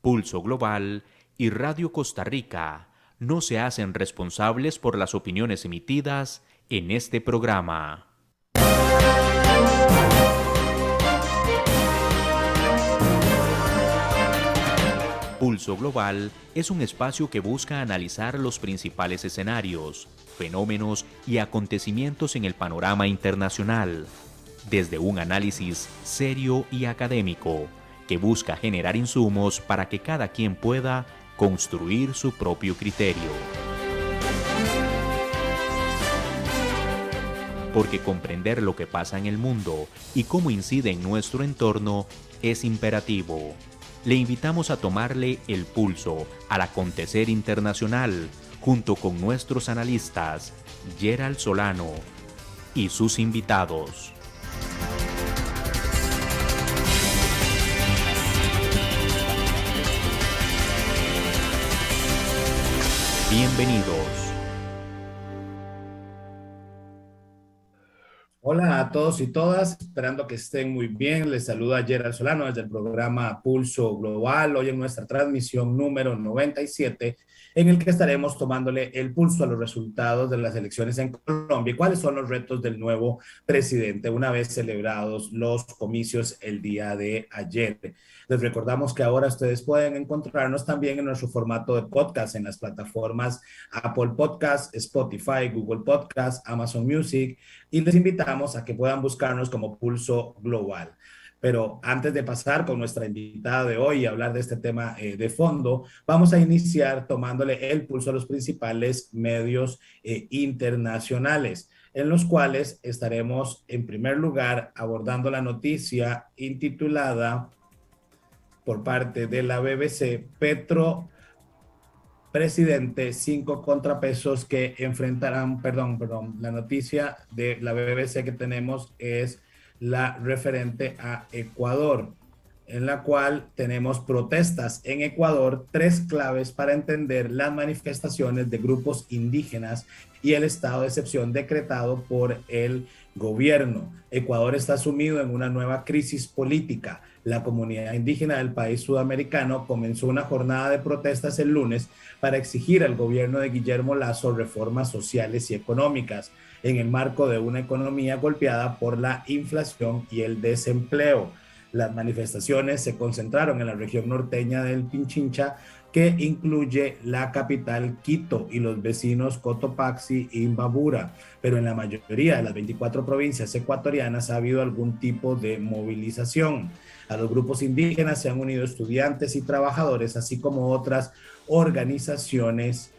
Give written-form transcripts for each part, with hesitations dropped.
Pulso Global y Radio Costa Rica no se hacen responsables por las opiniones emitidas en este programa. Pulso Global es un espacio que busca analizar los principales escenarios, fenómenos y acontecimientos en el panorama internacional, desde un análisis serio y académico, que busca generar insumos para que cada quien pueda construir su propio criterio. Porque comprender lo que pasa en el mundo y cómo incide en nuestro entorno es imperativo. Le invitamos a tomarle el pulso al acontecer internacional junto con nuestros analistas, Gerald Solano y sus invitados. Bienvenidos. Hola a todos y todas, esperando que estén muy bien. Les saluda Gerald Solano desde el programa Pulso Global, hoy en nuestra transmisión número 97, en el que estaremos tomándole el pulso a los resultados de las elecciones en Colombia y cuáles son los retos del nuevo presidente una vez celebrados los comicios el día de ayer. Les recordamos que ahora ustedes pueden encontrarnos también en nuestro formato de podcast en las plataformas Apple Podcast, Spotify, Google Podcast, Amazon Music, y les invitamos a que puedan buscarnos como Pulso Global. Pero antes de pasar con nuestra invitada de hoy y hablar de este tema de fondo, vamos a iniciar tomándole el pulso a los principales medios internacionales, en los cuales estaremos en primer lugar abordando la noticia intitulada por parte de la BBC, Petro presidente, 5 contrapesos que enfrentarán, la noticia de la BBC que tenemos es la referente a Ecuador, en la cual tenemos protestas en Ecuador, 3 claves para entender las manifestaciones de grupos indígenas y el estado de excepción decretado por el gobierno. Ecuador está sumido en una nueva crisis política. La comunidad indígena del país sudamericano comenzó una jornada de protestas el lunes para exigir al gobierno de Guillermo Lasso reformas sociales y económicas en el marco de una economía golpeada por la inflación y el desempleo. Las manifestaciones se concentraron en la región norteña del Pichincha, que incluye la capital Quito y los vecinos Cotopaxi y Imbabura, pero en la mayoría de las 24 provincias ecuatorianas ha habido algún tipo de movilización. A los grupos indígenas se han unido estudiantes y trabajadores, así como otras organizaciones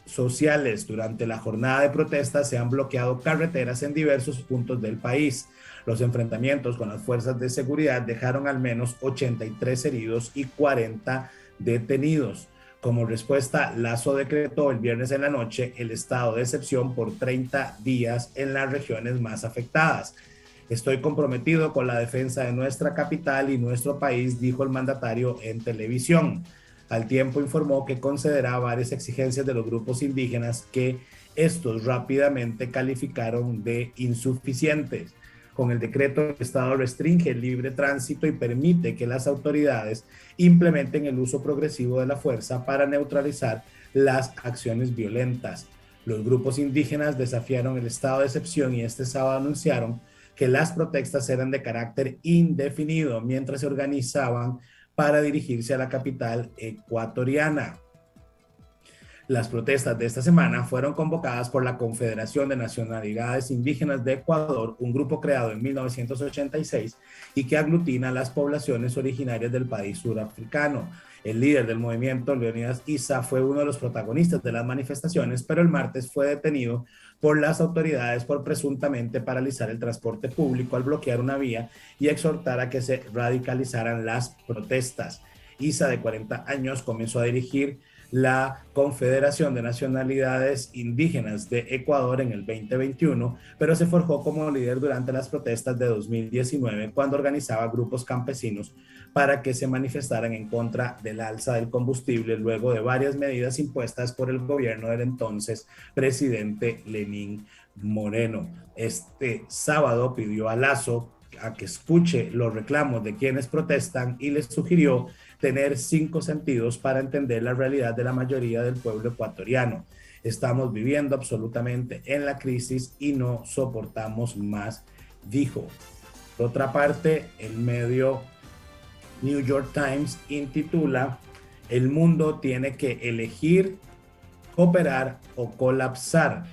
sociales. Durante la jornada de protestas se han bloqueado carreteras en diversos puntos del país. Los enfrentamientos con las fuerzas de seguridad dejaron al menos 83 heridos y 40 detenidos. Como respuesta, Lasso decretó el viernes en la noche el estado de excepción por 30 días en las regiones más afectadas. Estoy comprometido con la defensa de nuestra capital y nuestro país, dijo el mandatario en televisión. Al tiempo informó que concederá varias exigencias de los grupos indígenas que estos rápidamente calificaron de insuficientes. Con el decreto, el Estado restringe el libre tránsito y permite que las autoridades implementen el uso progresivo de la fuerza para neutralizar las acciones violentas. Los grupos indígenas desafiaron el estado de excepción y este sábado anunciaron que las protestas eran de carácter indefinido mientras se organizaban para dirigirse a la capital ecuatoriana. Las protestas de esta semana fueron convocadas por la Confederación de Nacionalidades Indígenas de Ecuador, un grupo creado en 1986 y que aglutina a las poblaciones originarias del país surafricano. El líder del movimiento, Leonidas Issa, fue uno de los protagonistas de las manifestaciones, pero el martes fue detenido por las autoridades por presuntamente paralizar el transporte público al bloquear una vía y exhortar a que se radicalizaran las protestas. Issa, de 40 años, comenzó a dirigir la Confederación de Nacionalidades Indígenas de Ecuador en el 2021, pero se forjó como líder durante las protestas de 2019, cuando organizaba grupos campesinos para que se manifestaran en contra del alza del combustible luego de varias medidas impuestas por el gobierno del entonces presidente Lenín Moreno. Este sábado pidió a Lasso a que escuche los reclamos de quienes protestan y les sugirió tener 5 sentidos para entender la realidad de la mayoría del pueblo ecuatoriano. Estamos viviendo absolutamente en la crisis y no soportamos más, dijo. Por otra parte, el medio New York Times intitula "El mundo tiene que elegir cooperar o colapsar".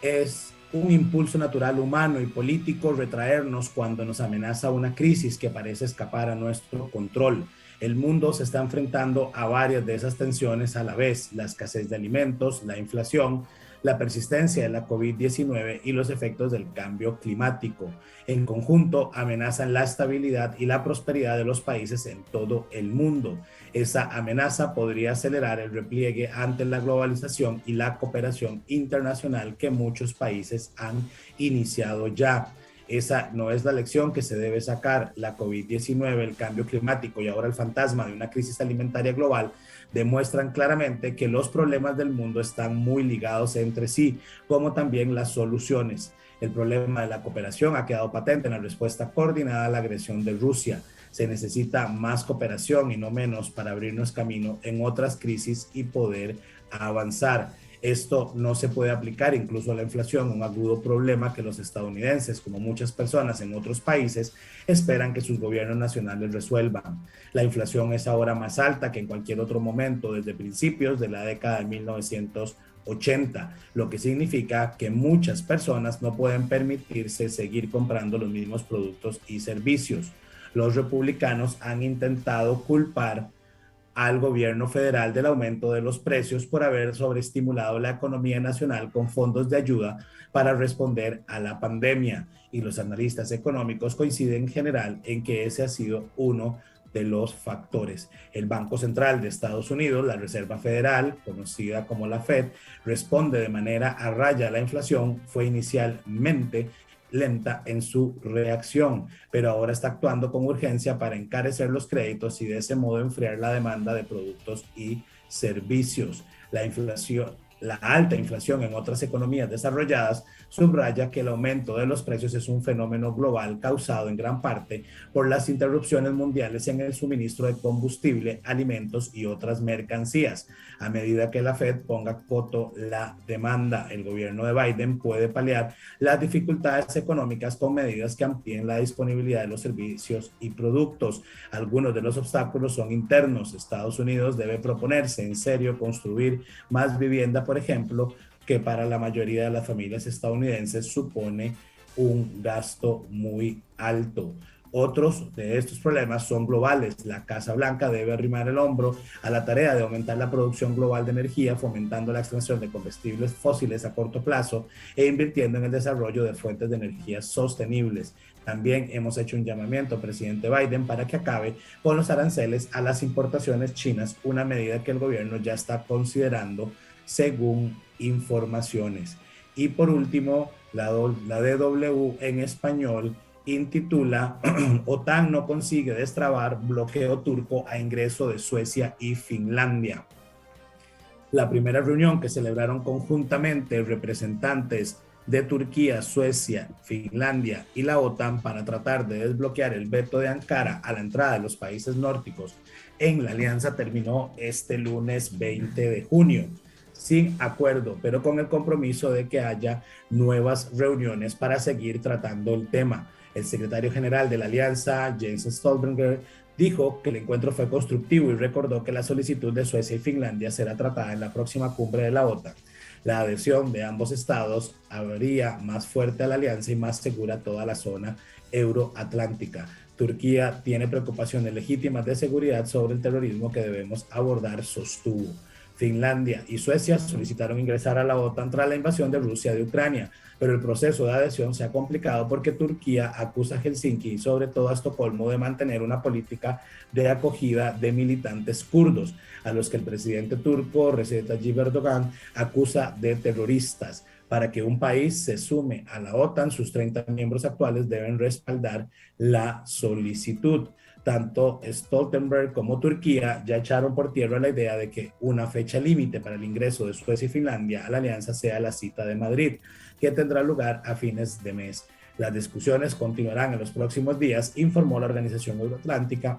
Es un impulso natural humano y político retraernos cuando nos amenaza una crisis que parece escapar a nuestro control. El mundo se está enfrentando a varias de esas tensiones a la vez: la escasez de alimentos, la inflación, la persistencia de la COVID-19 y los efectos del cambio climático. En conjunto, amenazan la estabilidad y la prosperidad de los países en todo el mundo. Esa amenaza podría acelerar el repliegue ante la globalización y la cooperación internacional que muchos países han iniciado ya. Esa no es la lección que se debe sacar. La COVID-19, el cambio climático y ahora el fantasma de una crisis alimentaria global demuestran claramente que los problemas del mundo están muy ligados entre sí, como también las soluciones. El problema de la cooperación ha quedado patente en la respuesta coordinada a la agresión de Rusia. Se necesita más cooperación y no menos para abrirnos camino en otras crisis y poder avanzar. Esto no se puede aplicar incluso a la inflación, un agudo problema que los estadounidenses, como muchas personas en otros países, esperan que sus gobiernos nacionales resuelvan. La inflación es ahora más alta que en cualquier otro momento desde principios de la década de 1980, lo que significa que muchas personas no pueden permitirse seguir comprando los mismos productos y servicios. Los republicanos han intentado culpar al gobierno federal del aumento de los precios por haber sobreestimulado la economía nacional con fondos de ayuda para responder a la pandemia. Y los analistas económicos coinciden en general en que ese ha sido uno de los factores. El Banco Central de Estados Unidos, la Reserva Federal, conocida como la Fed, responde de manera a raya a la inflación. Fue inicialmente lenta en su reacción, pero ahora está actuando con urgencia para encarecer los créditos y de ese modo enfriar la demanda de productos y servicios. La alta inflación en otras economías desarrolladas subraya que el aumento de los precios es un fenómeno global causado en gran parte por las interrupciones mundiales en el suministro de combustible, alimentos y otras mercancías. A medida que la Fed ponga coto la demanda, el gobierno de Biden puede paliar las dificultades económicas con medidas que amplíen la disponibilidad de los servicios y productos. Algunos de los obstáculos son internos. Estados Unidos debe proponerse en serio construir más vivienda, por ejemplo, que para la mayoría de las familias estadounidenses supone un gasto muy alto. Otros de estos problemas son globales. La Casa Blanca debe arrimar el hombro a la tarea de aumentar la producción global de energía, fomentando la extracción de combustibles fósiles a corto plazo e invirtiendo en el desarrollo de fuentes de energía sostenibles. También hemos hecho un llamamiento al presidente Biden para que acabe con los aranceles a las importaciones chinas, una medida que el gobierno ya está considerando según informaciones. Y por último, la DW en español intitula "OTAN no consigue destrabar bloqueo turco a ingreso de Suecia y Finlandia". La primera reunión que celebraron conjuntamente representantes de Turquía, Suecia, Finlandia y la OTAN para tratar de desbloquear el veto de Ankara a la entrada de los países nórdicos en la alianza terminó este lunes 20 de junio. Sin acuerdo, pero con el compromiso de que haya nuevas reuniones para seguir tratando el tema. El secretario general de la alianza, Jens Stoltenberg, dijo que el encuentro fue constructivo y recordó que la solicitud de Suecia y Finlandia será tratada en la próxima cumbre de la OTAN. La adhesión de ambos estados haría más fuerte a la alianza y más segura toda la zona euroatlántica. Turquía tiene preocupaciones legítimas de seguridad sobre el terrorismo que debemos abordar, sostuvo. Finlandia y Suecia solicitaron ingresar a la OTAN tras la invasión de Rusia de Ucrania, pero el proceso de adhesión se ha complicado porque Turquía acusa a Helsinki y sobre todo a Estocolmo de mantener una política de acogida de militantes kurdos, a los que el presidente turco Recep Tayyip Erdogan acusa de terroristas. Para que un país se sume a la OTAN, sus 30 miembros actuales deben respaldar la solicitud. Tanto Stoltenberg como Turquía ya echaron por tierra la idea de que una fecha límite para el ingreso de Suecia y Finlandia a la alianza sea la cita de Madrid, que tendrá lugar a fines de mes. Las discusiones continuarán en los próximos días, informó la Organización Euroatlántica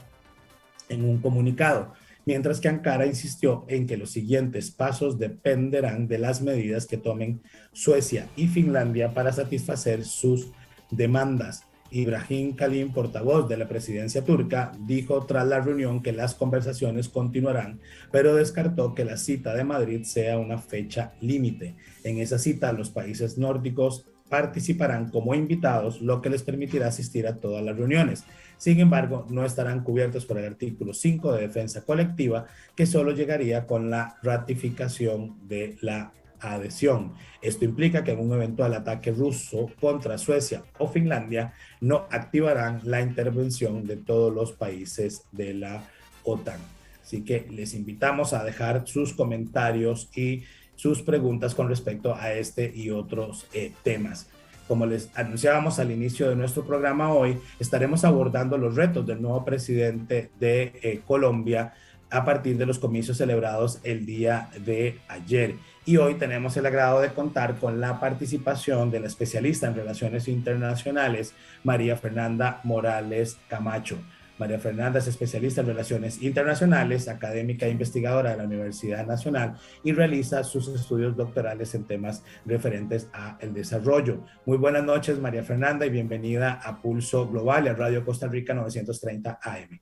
en un comunicado, mientras que Ankara insistió en que los siguientes pasos dependerán de las medidas que tomen Suecia y Finlandia para satisfacer sus demandas. Ibrahim Kalin, portavoz de la presidencia turca, dijo tras la reunión que las conversaciones continuarán, pero descartó que la cita de Madrid sea una fecha límite. En esa cita, los países nórdicos participarán como invitados, lo que les permitirá asistir a todas las reuniones. Sin embargo, no estarán cubiertos por el artículo 5 de defensa colectiva, que solo llegaría con la ratificación de la adhesión. Esto implica que en un eventual ataque ruso contra Suecia o Finlandia no activarán la intervención de todos los países de la OTAN. Así que les invitamos a dejar sus comentarios y sus preguntas con respecto a este y otros temas. Como les anunciábamos al inicio de nuestro programa hoy, estaremos abordando los retos del nuevo presidente de Colombia a partir de los comicios celebrados el día de ayer. Y hoy tenemos el agrado de contar con la participación de la especialista en relaciones internacionales, María Fernanda Morales Camacho. María Fernanda es especialista en relaciones internacionales, académica e investigadora de la Universidad Nacional y realiza sus estudios doctorales en temas referentes al desarrollo. Muy buenas noches, María Fernanda, y bienvenida a Pulso Global y a Radio Costa Rica 930 AM.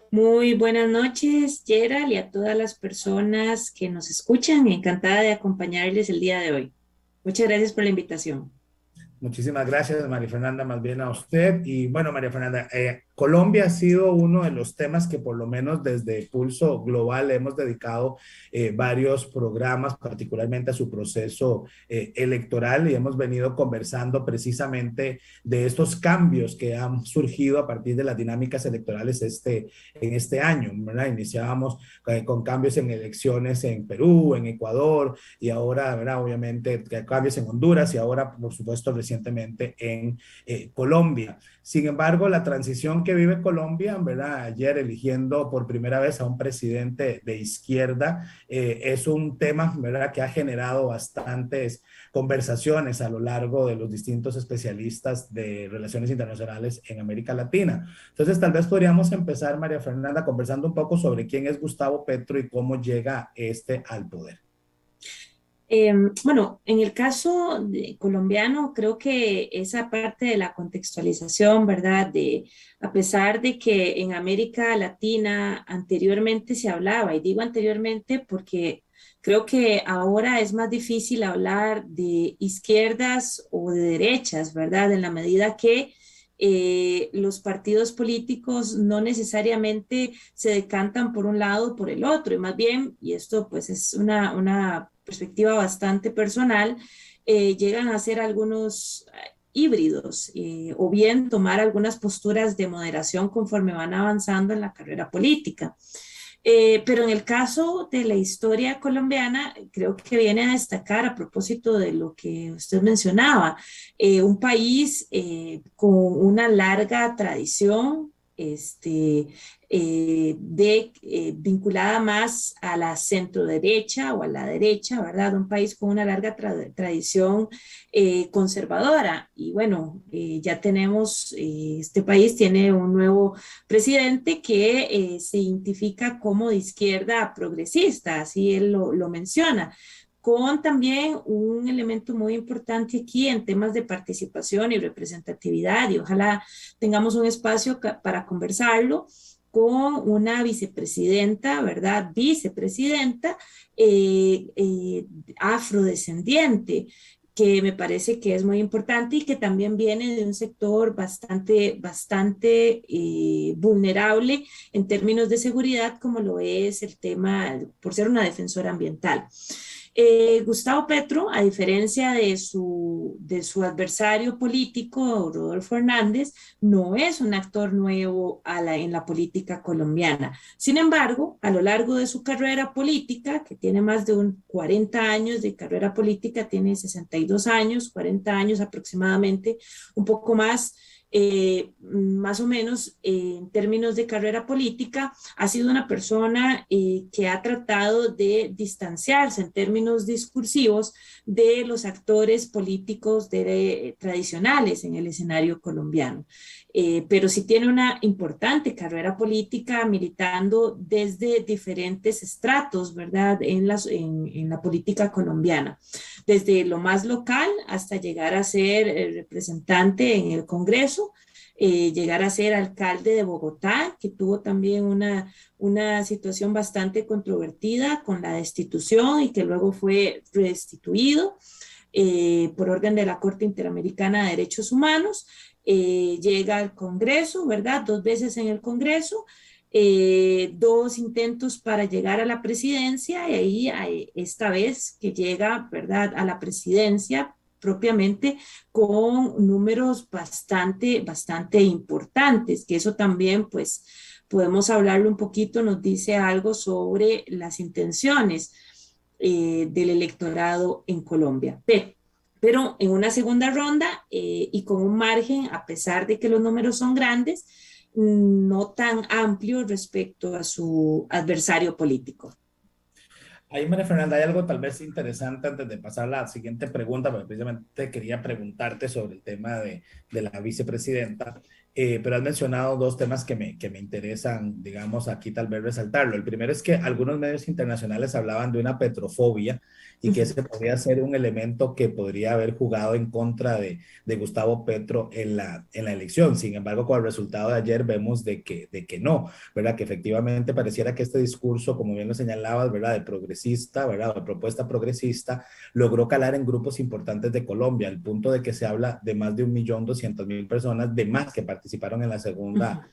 Muy buenas noches, Gerald, y a todas las personas que nos escuchan. Encantada de acompañarles el día de hoy. Muchas gracias por la invitación. Muchísimas gracias, María Fernanda, más bien a usted. Y bueno, María Fernanda, Colombia ha sido uno de los temas que por lo menos desde Pulso Global hemos dedicado varios programas, particularmente a su proceso electoral, y hemos venido conversando precisamente de estos cambios que han surgido a partir de las dinámicas electorales en este año, ¿verdad? Iniciábamos con cambios en elecciones en Perú, en Ecuador, y ahora, ¿verdad? Obviamente, cambios en Honduras y ahora, por supuesto, recientemente en Colombia. Sin embargo, la transición que vive Colombia, ¿verdad? Ayer eligiendo por primera vez a un presidente de izquierda, es un tema, ¿verdad?, que ha generado bastantes conversaciones a lo largo de los distintos especialistas de relaciones internacionales en América Latina. Entonces, tal vez podríamos empezar, María Fernanda, conversando un poco sobre quién es Gustavo Petro y cómo llega al poder. Bueno, en el caso colombiano, creo que esa parte de la contextualización, ¿verdad? A pesar de que en América Latina anteriormente se hablaba, y digo anteriormente porque creo que ahora es más difícil hablar de izquierdas o de derechas, ¿verdad? En la medida que los partidos políticos no necesariamente se decantan por un lado o por el otro, y más bien, y esto pues es una perspectiva bastante personal, llegan a ser algunos híbridos o bien tomar algunas posturas de moderación conforme van avanzando en la carrera política. Pero en el caso de la historia colombiana, creo que viene a destacar a propósito de lo que usted mencionaba, un país con una larga tradición vinculada más a la centroderecha o a la derecha, ¿verdad? Un país con una larga tradición conservadora. Y bueno, ya tenemos, este país tiene un nuevo presidente que se identifica como de izquierda progresista, así él lo menciona, con también un elemento muy importante aquí en temas de participación y representatividad, y ojalá tengamos un espacio para conversarlo con una vicepresidenta, ¿verdad? Vicepresidenta afrodescendiente, que me parece que es muy importante y que también viene de un sector bastante vulnerable en términos de seguridad, como lo es el tema, por ser una defensora ambiental. Gustavo Petro, a diferencia de su adversario político, Rodolfo Hernández, no es un actor nuevo en la política colombiana. Sin embargo, a lo largo de su carrera política, que tiene más de 40 años de carrera política, tiene 62 años, 40 años aproximadamente, un poco más, más o menos en términos de carrera política, ha sido una persona que ha tratado de distanciarse en términos discursivos de los actores políticos tradicionales en el escenario colombiano. Pero sí tiene una importante carrera política militando desde diferentes estratos, ¿verdad? En la política colombiana, desde lo más local hasta llegar a ser representante en el Congreso, llegar a ser alcalde de Bogotá, que tuvo también una situación bastante controvertida con la destitución y que luego fue restituido por orden de la Corte Interamericana de Derechos Humanos. Llega al Congreso, ¿verdad? 2 veces en el Congreso, 2 intentos para llegar a la presidencia y ahí esta vez que llega, ¿verdad?, a la presidencia propiamente con números bastante importantes, que eso también pues podemos hablarlo un poquito, nos dice algo sobre las intenciones del electorado en Colombia. Pero en una segunda ronda y con un margen, a pesar de que los números son grandes, no tan amplio respecto a su adversario político. Ahí, María Fernanda, hay algo tal vez interesante antes de pasar a la siguiente pregunta, porque precisamente quería preguntarte sobre el tema de la vicepresidenta, pero has mencionado dos temas que me interesan, digamos, aquí tal vez resaltarlo. El primero es que algunos medios internacionales hablaban de una petrofobia y que ese podría ser un elemento que podría haber jugado en contra de Gustavo Petro en la elección. Sin embargo, con el resultado de ayer vemos de que no, ¿verdad? Que efectivamente pareciera que este discurso, como bien lo señalabas, ¿verdad?, de progresista, ¿verdad?, de propuesta progresista, logró calar en grupos importantes de Colombia, al punto de que se habla de más de 1.200.000 personas de más que participaron en la segunda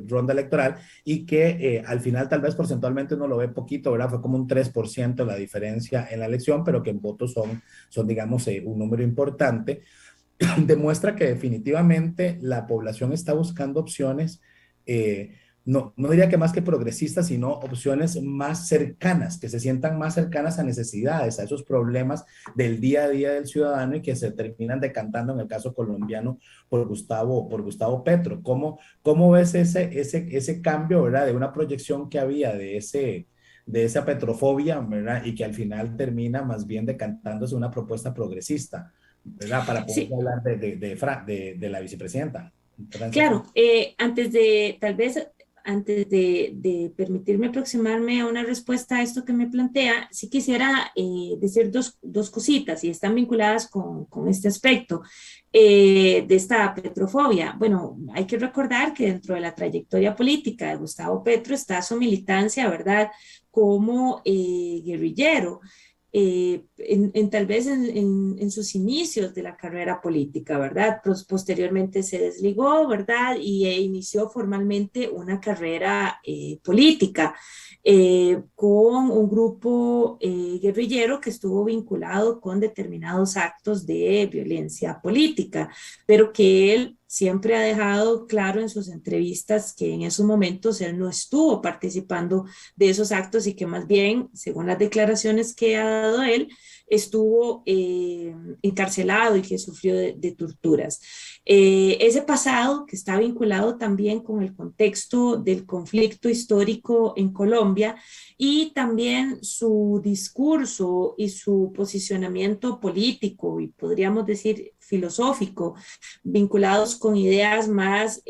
ronda electoral, y que al final tal vez porcentualmente uno lo ve poquito, ¿verdad? Fue como un 3% la diferencia en la elección, pero que en votos son digamos, un número importante. Demuestra que definitivamente la población está buscando opciones, no diría que más que progresistas, sino opciones más cercanas, que se sientan más cercanas a necesidades, a esos problemas del día a día del ciudadano, y que se terminan decantando, en el caso colombiano, por Gustavo Petro. ¿Cómo ves ese cambio, ¿verdad?, de una proyección que había de esa petrofobia, ¿verdad?, y que al final termina más bien decantándose una propuesta progresista, ¿verdad?, para poder Sí, hablar de la vicepresidenta. claro, antes de permitirme aproximarme a una respuesta a esto que me plantea, sí quisiera decir dos cositas y están vinculadas con este aspecto de esta petrofobia. Bueno, hay que recordar que dentro de la trayectoria política de Gustavo Petro está su militancia, ¿verdad?, como guerrillero. Tal vez en sus inicios de la carrera política, ¿verdad? Posteriormente se desligó, ¿verdad? Y inició formalmente una carrera política con un grupo guerrillero que estuvo vinculado con determinados actos de violencia política, pero que él siempre ha dejado claro en sus entrevistas que en esos momentos él no estuvo participando de esos actos y que más bien, según las declaraciones que ha dado él, estuvo encarcelado y que sufrió de torturas. Ese pasado que está vinculado también con el contexto del conflicto histórico en Colombia y también su discurso y su posicionamiento político y podríamos decir filosófico, vinculados con ideas más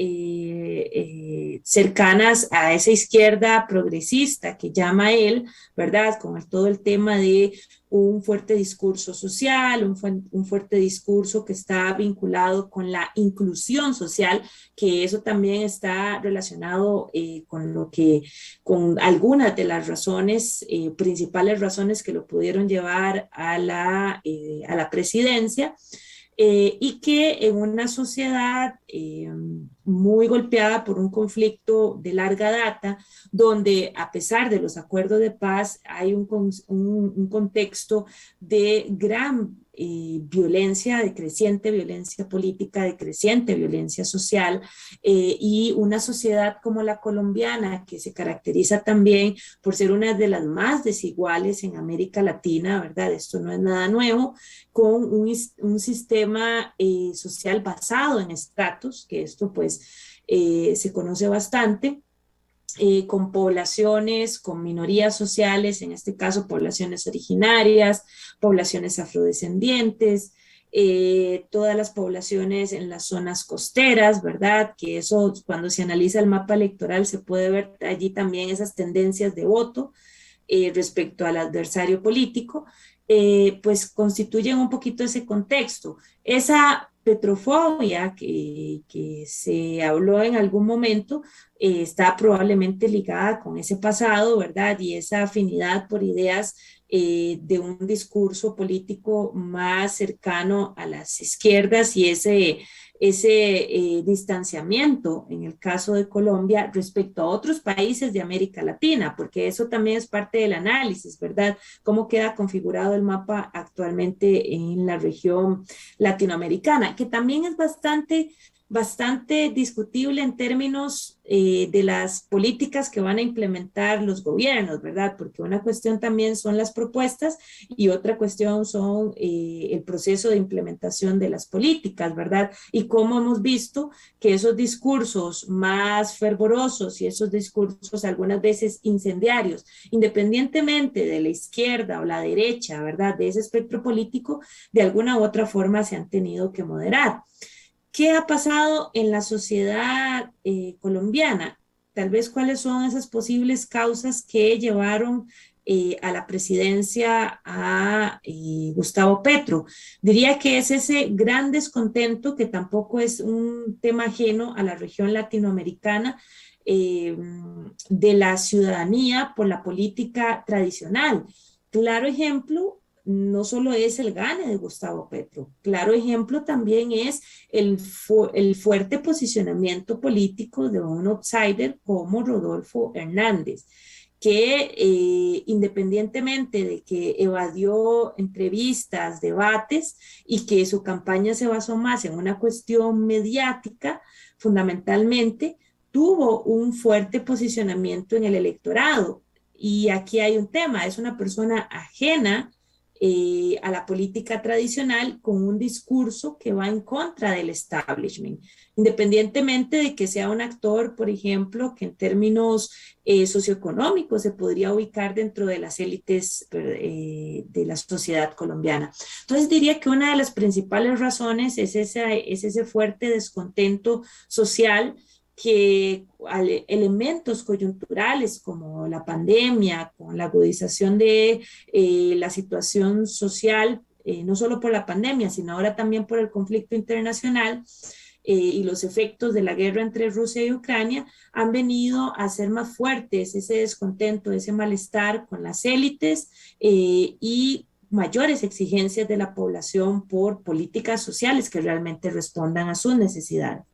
cercanas a esa izquierda progresista que llama él, ¿verdad? Con todo el tema de un fuerte discurso social, un fuerte discurso que está vinculado con la inclusión social, que eso también está relacionado con algunas de las razones, principales razones que lo pudieron llevar a la presidencia. Y que en una sociedad muy golpeada por un conflicto de larga data, donde a pesar de los acuerdos de paz hay un contexto de gran violencia, de creciente violencia política, de creciente violencia social, y una sociedad como la colombiana, que se caracteriza también por ser una de las más desiguales en América Latina, ¿verdad? Esto no es nada nuevo, con un sistema social basado en estratos, que esto pues se conoce bastante, con poblaciones, con minorías sociales, en este caso poblaciones originarias, poblaciones afrodescendientes, todas las poblaciones en las zonas costeras, ¿verdad? Que eso cuando se analiza el mapa electoral se puede ver allí también esas tendencias de voto respecto al adversario político, pues constituyen un poquito ese contexto. Esa petrofobia que se habló en algún momento está probablemente ligada con ese pasado, ¿verdad? Y esa afinidad por ideas de un discurso político más cercano a las izquierdas y ese distanciamiento en el caso de Colombia respecto a otros países de América Latina, porque eso también es parte del análisis, ¿verdad? Cómo queda configurado el mapa actualmente en la región latinoamericana, que también es bastante discutible en términos de las políticas que van a implementar los gobiernos, ¿verdad? Porque una cuestión también son las propuestas y otra cuestión son el proceso de implementación de las políticas, ¿verdad? Y cómo hemos visto que esos discursos más fervorosos y esos discursos algunas veces incendiarios, independientemente de la izquierda o la derecha, ¿verdad? De ese espectro político, de alguna u otra forma se han tenido que moderar. ¿Qué ha pasado en la sociedad colombiana? Tal vez cuáles son esas posibles causas que llevaron a la presidencia a Gustavo Petro. Diría que es ese gran descontento, que tampoco es un tema ajeno a la región latinoamericana, eh, de la ciudadanía por la política tradicional. Claro ejemplo, no solo es el gane de Gustavo Petro, claro ejemplo también es el fuerte posicionamiento político de un outsider como Rodolfo Hernández, que independientemente de que evadió entrevistas, debates y que su campaña se basó más en una cuestión mediática, fundamentalmente tuvo un fuerte posicionamiento en el electorado. Y aquí hay un tema, es una persona ajena a la política tradicional con un discurso que va en contra del establishment, independientemente de que sea un actor, por ejemplo, que en términos socioeconómicos se podría ubicar dentro de las élites de la sociedad colombiana. Entonces diría que una de las principales razones es ese fuerte descontento social que elementos coyunturales como la pandemia, con la agudización de la situación social, no solo por la pandemia, sino ahora también por el conflicto internacional y los efectos de la guerra entre Rusia y Ucrania, han venido a hacer más fuertes ese descontento, ese malestar con las élites y mayores exigencias de la población por políticas sociales que realmente respondan a sus necesidades.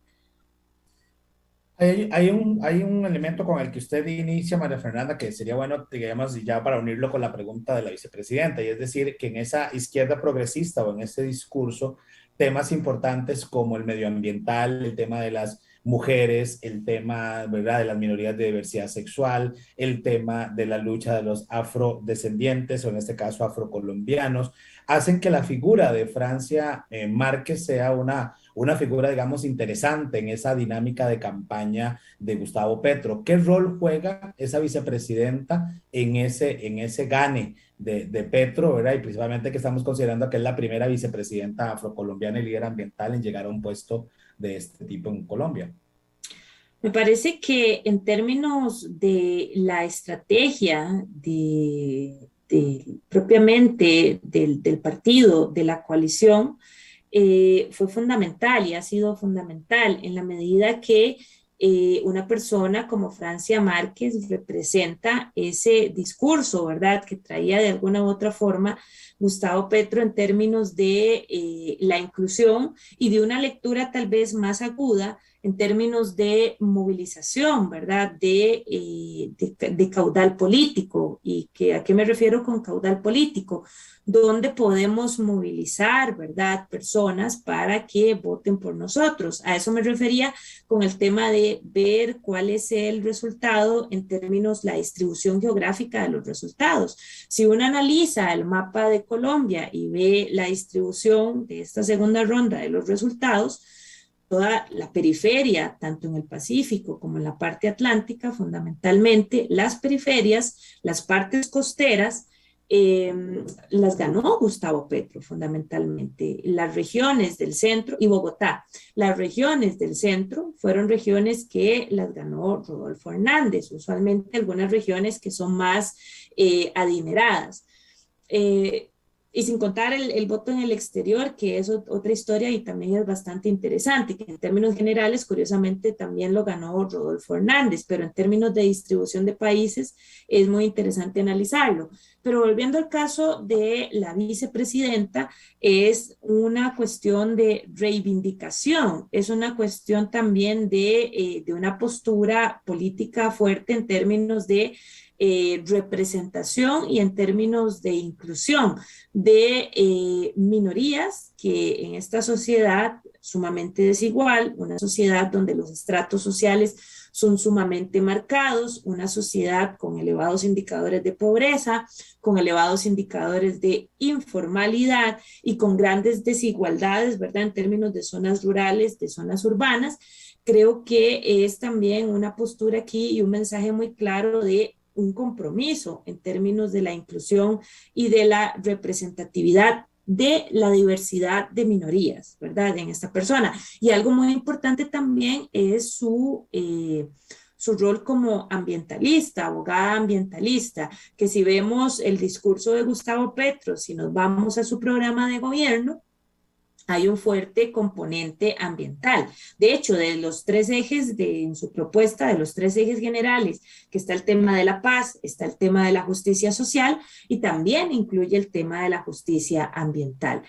Hay un elemento con el que usted inicia, María Fernanda, que sería bueno, digamos, ya para unirlo con la pregunta de la vicepresidenta, y es decir, que en esa izquierda progresista o en ese discurso, temas importantes como el medioambiental, el tema de las mujeres, el tema, ¿verdad?, de las minorías de diversidad sexual, el tema de la lucha de los afrodescendientes, o en este caso afrocolombianos, hacen que la figura de Francia Márquez sea una figura, digamos, interesante en esa dinámica de campaña de Gustavo Petro. ¿Qué rol juega esa vicepresidenta en ese gane de Petro, ¿verdad? Y principalmente que estamos considerando que es la primera vicepresidenta afrocolombiana y líder ambiental en llegar a un puesto de este tipo en Colombia. Me parece que en términos de la estrategia propiamente del partido, de la coalición, fue fundamental y ha sido fundamental en la medida que una persona como Francia Márquez representa ese discurso, ¿verdad?, que traía de alguna u otra forma Gustavo Petro en términos de la inclusión y de una lectura tal vez más aguda en términos de movilización, ¿verdad?, de caudal político. ¿Y que, a qué me refiero con caudal político? Donde podemos movilizar, ¿verdad?, personas para que voten por nosotros. A eso me refería con el tema de ver cuál es el resultado en términos la distribución geográfica de los resultados. Si uno analiza el mapa de Colombia y ve la distribución de esta segunda ronda de los resultados, toda la periferia, tanto en el Pacífico como en la parte atlántica, fundamentalmente las periferias, las partes costeras, las ganó Gustavo Petro fundamentalmente. Las regiones del centro y Bogotá, las regiones del centro fueron regiones que las ganó Rodolfo Hernández, usualmente algunas regiones que son más adineradas. Y sin contar el voto en el exterior, que es otra historia y también es bastante interesante, que en términos generales, curiosamente, también lo ganó Rodolfo Hernández, pero en términos de distribución de países es muy interesante analizarlo. Pero volviendo al caso de la vicepresidenta, es una cuestión de reivindicación, es una cuestión también de una postura política fuerte en términos de representación y en términos de inclusión de minorías que en esta sociedad sumamente desigual, una sociedad donde los estratos sociales son sumamente marcados, una sociedad con elevados indicadores de pobreza, con elevados indicadores de informalidad y con grandes desigualdades, ¿verdad?, en términos de zonas rurales, de zonas urbanas. Creo que es también una postura aquí y un mensaje muy claro de un compromiso en términos de la inclusión y de la representatividad de la diversidad de minorías, ¿verdad?, en esta persona. Y algo muy importante también es su rol como ambientalista, abogada ambientalista, que si vemos el discurso de Gustavo Petro, si nos vamos a su programa de gobierno, hay un fuerte componente ambiental. De hecho, de los tres ejes en su propuesta, de los tres ejes generales, que está el tema de la paz, está el tema de la justicia social y también incluye el tema de la justicia ambiental.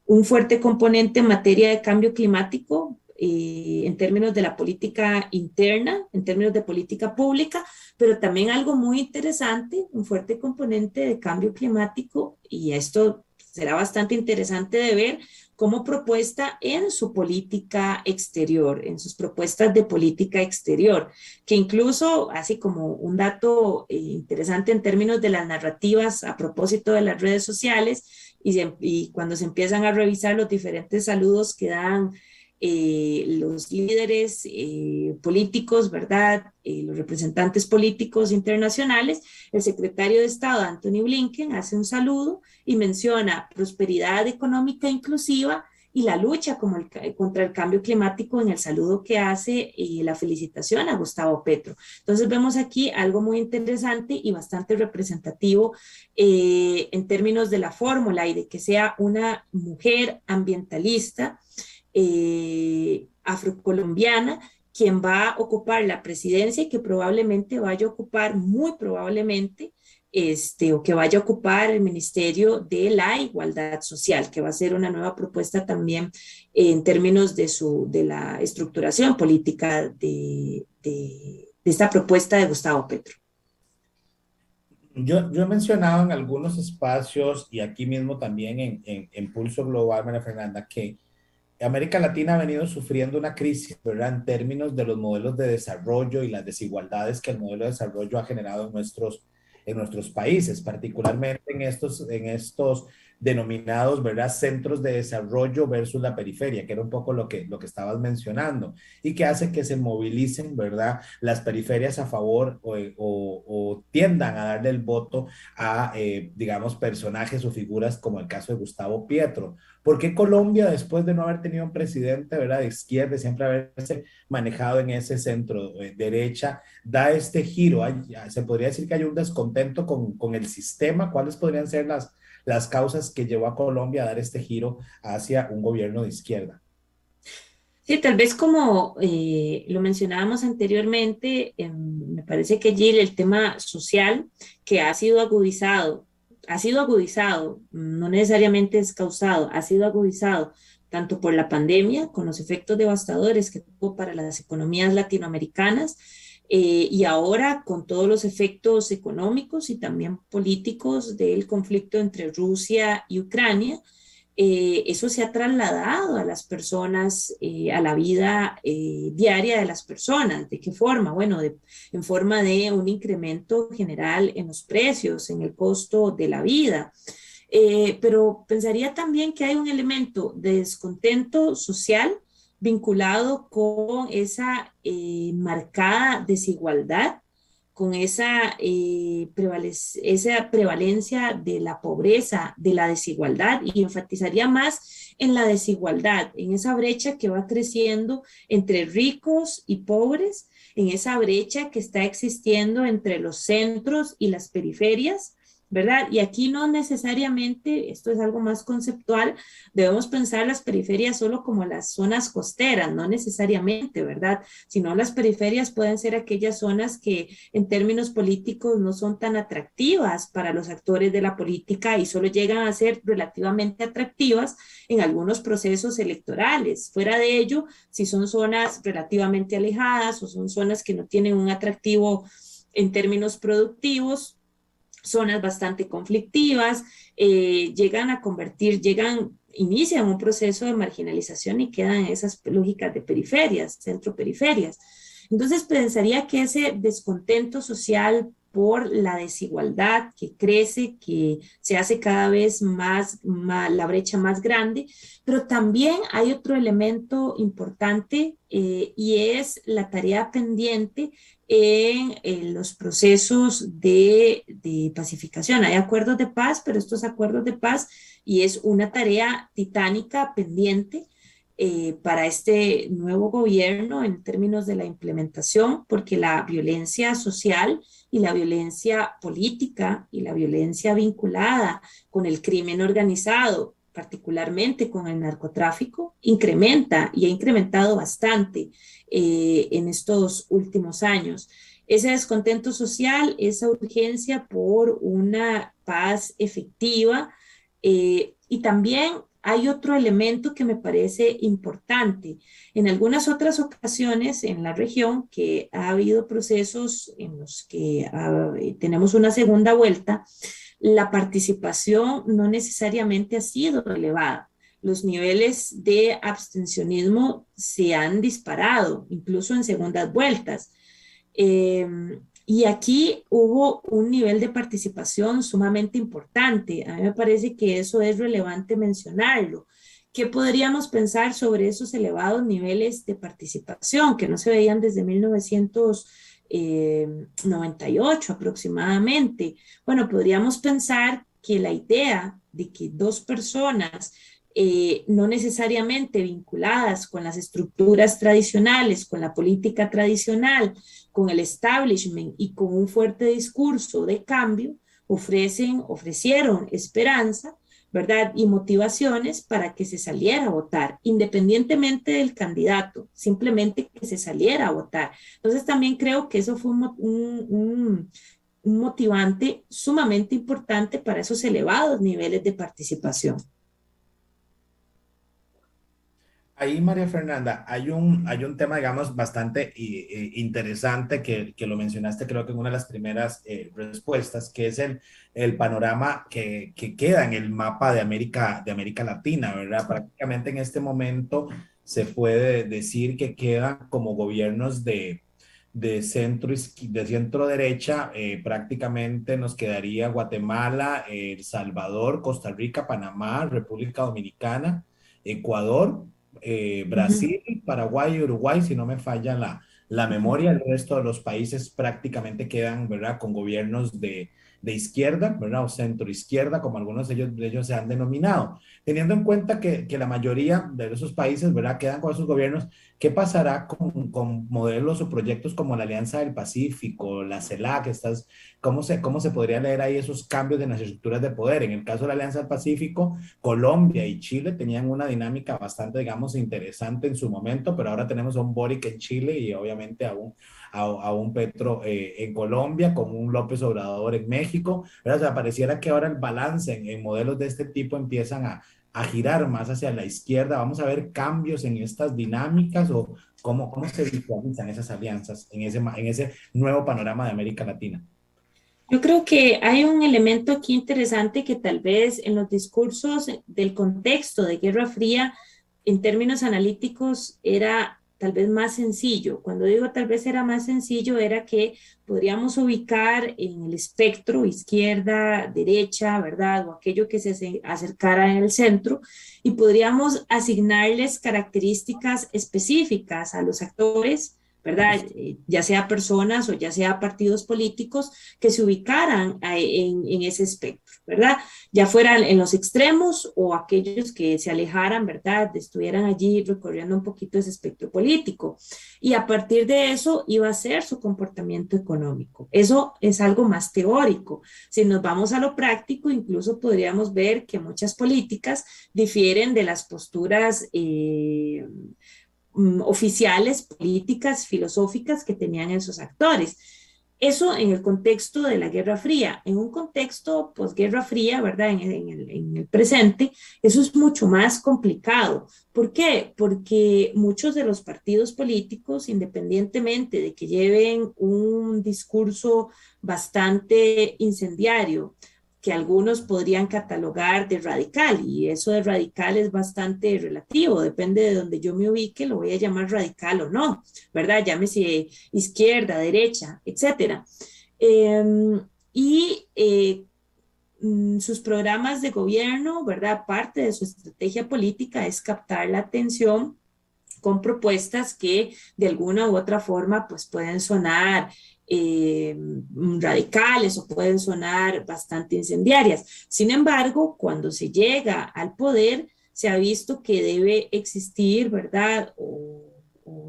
Un fuerte componente en materia de cambio climático, en términos de la política interna, en términos de política pública, pero también algo muy interesante, un fuerte componente de cambio climático, y esto será bastante interesante de ver como propuesta en su política exterior, en sus propuestas de política exterior, que incluso, así como un dato interesante en términos de las narrativas a propósito de las redes sociales, y cuando se empiezan a revisar los diferentes saludos que dan los líderes políticos, ¿verdad? Los representantes políticos internacionales, el secretario de Estado, Anthony Blinken, hace un saludo y menciona prosperidad económica inclusiva y la lucha contra el cambio climático en el saludo que hace y la felicitación a Gustavo Petro. Entonces vemos aquí algo muy interesante y bastante representativo en términos de la fórmula y de que sea una mujer ambientalista afrocolombiana quien va a ocupar la presidencia y que probablemente vaya a ocupar, muy probablemente, o que vaya a ocupar el Ministerio de la Igualdad Social, que va a ser una nueva propuesta también en términos de la estructuración política de esta propuesta de Gustavo Petro. Yo he mencionado en algunos espacios y aquí mismo también en Pulso Global, María Fernanda, que América Latina ha venido sufriendo una crisis, ¿verdad?, en términos de los modelos de desarrollo y las desigualdades que el modelo de desarrollo ha generado en nuestros países, particularmente en estos denominados, ¿verdad?, centros de desarrollo versus la periferia, que era un poco lo que estabas mencionando, y que hace que se movilicen, ¿verdad?, las periferias a favor o tiendan a darle el voto a, digamos, personajes o figuras como el caso de Gustavo Petro. ¿Por qué Colombia, después de no haber tenido un presidente, ¿verdad?, de izquierda, siempre haberse manejado en ese centro derecha, da este giro? Se podría decir que hay un descontento con el sistema. ¿Cuáles podrían ser las causas que llevó a Colombia a dar este giro hacia un gobierno de izquierda? Sí, tal vez como lo mencionábamos anteriormente, me parece que Jill, el tema social que ha sido agudizado, no necesariamente es causado, ha sido agudizado tanto por la pandemia, con los efectos devastadores que tuvo para las economías latinoamericanas, y ahora con todos los efectos económicos y también políticos del conflicto entre Rusia y Ucrania. Eso se ha trasladado a las personas, a la vida diaria de las personas. ¿De qué forma? Bueno, en forma de un incremento general en los precios, en el costo de la vida. Pero pensaría también que hay un elemento de descontento social vinculado con esa marcada desigualdad, con esa prevalencia de la pobreza, de la desigualdad, y enfatizaría más en la desigualdad, en esa brecha que va creciendo entre ricos y pobres, en esa brecha que está existiendo entre los centros y las periferias, ¿verdad? Y aquí no necesariamente, esto es algo más conceptual, debemos pensar las periferias solo como las zonas costeras, no necesariamente, ¿verdad? Sino las periferias pueden ser aquellas zonas que en términos políticos no son tan atractivas para los actores de la política y solo llegan a ser relativamente atractivas en algunos procesos electorales. Fuera de ello, si son zonas relativamente alejadas o son zonas que no tienen un atractivo en términos productivos, zonas bastante conflictivas, inician un proceso de marginalización y quedan en esas lógicas de periferias, centro-periferias. Entonces pensaría que ese descontento social por la desigualdad que crece, que se hace cada vez la brecha más grande, pero también hay otro elemento importante y es la tarea pendiente en los procesos de pacificación. Hay acuerdos de paz, pero estos acuerdos de paz, y es una tarea titánica pendiente para este nuevo gobierno en términos de la implementación, porque la violencia social y la violencia política y la violencia vinculada con el crimen organizado, particularmente con el narcotráfico, incrementa y ha incrementado bastante en estos últimos años. Ese descontento social, esa urgencia por una paz efectiva, y también hay otro elemento que me parece importante. En algunas otras ocasiones en la región que ha habido procesos en los que tenemos una segunda vuelta, la participación no necesariamente ha sido elevada. Los niveles de abstencionismo se han disparado, incluso en segundas vueltas. Eh, y aquí hubo un nivel de participación sumamente importante. A mí me parece que eso es relevante mencionarlo. ¿Qué podríamos pensar sobre esos elevados niveles de participación que no se veían desde 1998 aproximadamente? Bueno, podríamos pensar que la idea de que dos personas no necesariamente vinculadas con las estructuras tradicionales, con la política tradicional, con el establishment y con un fuerte discurso de cambio, ofrecieron esperanza, ¿verdad? Y motivaciones para que se saliera a votar, independientemente del candidato, simplemente que se saliera a votar. Entonces también creo que eso fue un motivante sumamente importante para esos elevados niveles de participación. Ahí, María Fernanda, hay un tema, digamos, bastante interesante que lo mencionaste, creo que en una de las primeras respuestas, que es el panorama que queda en el mapa de América Latina, ¿verdad? Prácticamente en este momento se puede decir que quedan como gobiernos de centro derecha, prácticamente nos quedaría Guatemala, El Salvador, Costa Rica, Panamá, República Dominicana, Ecuador, Uh -huh. Brasil, Paraguay y Uruguay, si no me falla la Ujú. memoria. El resto de los países prácticamente quedan, ¿verdad?, con gobiernos de izquierda, ¿verdad?, o centro izquierda, como algunos de ellos se han denominado. Teniendo en cuenta que la mayoría de esos países, ¿verdad?, quedan con esos gobiernos, ¿qué pasará con modelos o proyectos como la Alianza del Pacífico, la CELAC, cómo se podría leer ahí esos cambios en las estructuras de poder? En el caso de la Alianza del Pacífico, Colombia y Chile tenían una dinámica bastante, digamos, interesante en su momento, pero ahora tenemos a un Boric en Chile y obviamente a un Petro en Colombia, con un López Obrador en México, ¿verdad? O sea, pareciera que ahora el balance en modelos de este tipo empiezan a girar más hacia la izquierda. ¿Vamos a ver cambios en estas dinámicas o cómo se visualizan esas alianzas en ese nuevo panorama de América Latina? Yo creo que hay un elemento aquí interesante que tal vez en los discursos del contexto de Guerra Fría, en términos analíticos, era tal vez más sencillo. Cuando digo tal vez era más sencillo, era que podríamos ubicar en el espectro izquierda, derecha, ¿verdad? O aquello que se acercara en el centro y podríamos asignarles características específicas a los actores, ¿verdad? Ya sea personas o ya sea partidos políticos que se ubicaran en ese espectro, ¿verdad? Ya fueran en los extremos o aquellos que se alejaran, ¿verdad? Estuvieran allí recorriendo un poquito ese espectro político. Y a partir de eso iba a ser su comportamiento económico. Eso es algo más teórico. Si nos vamos a lo práctico, incluso podríamos ver que muchas políticas difieren de las posturas oficiales, políticas, filosóficas que tenían esos actores. Eso en el contexto de la Guerra Fría. En un contexto posguerra fría, ¿verdad? En el presente, eso es mucho más complicado. ¿Por qué? Porque muchos de los partidos políticos, independientemente de que lleven un discurso bastante incendiario, que algunos podrían catalogar de radical, y eso de radical es bastante relativo, depende de donde yo me ubique, lo voy a llamar radical o no, ¿verdad? Llámese izquierda, derecha, etcétera. Y sus programas de gobierno, ¿verdad? Parte de su estrategia política es captar la atención con propuestas que de alguna u otra forma pues pueden sonar radicales o pueden sonar bastante incendiarias. Sin embargo, cuando se llega al poder, se ha visto que debe existir, ¿verdad? O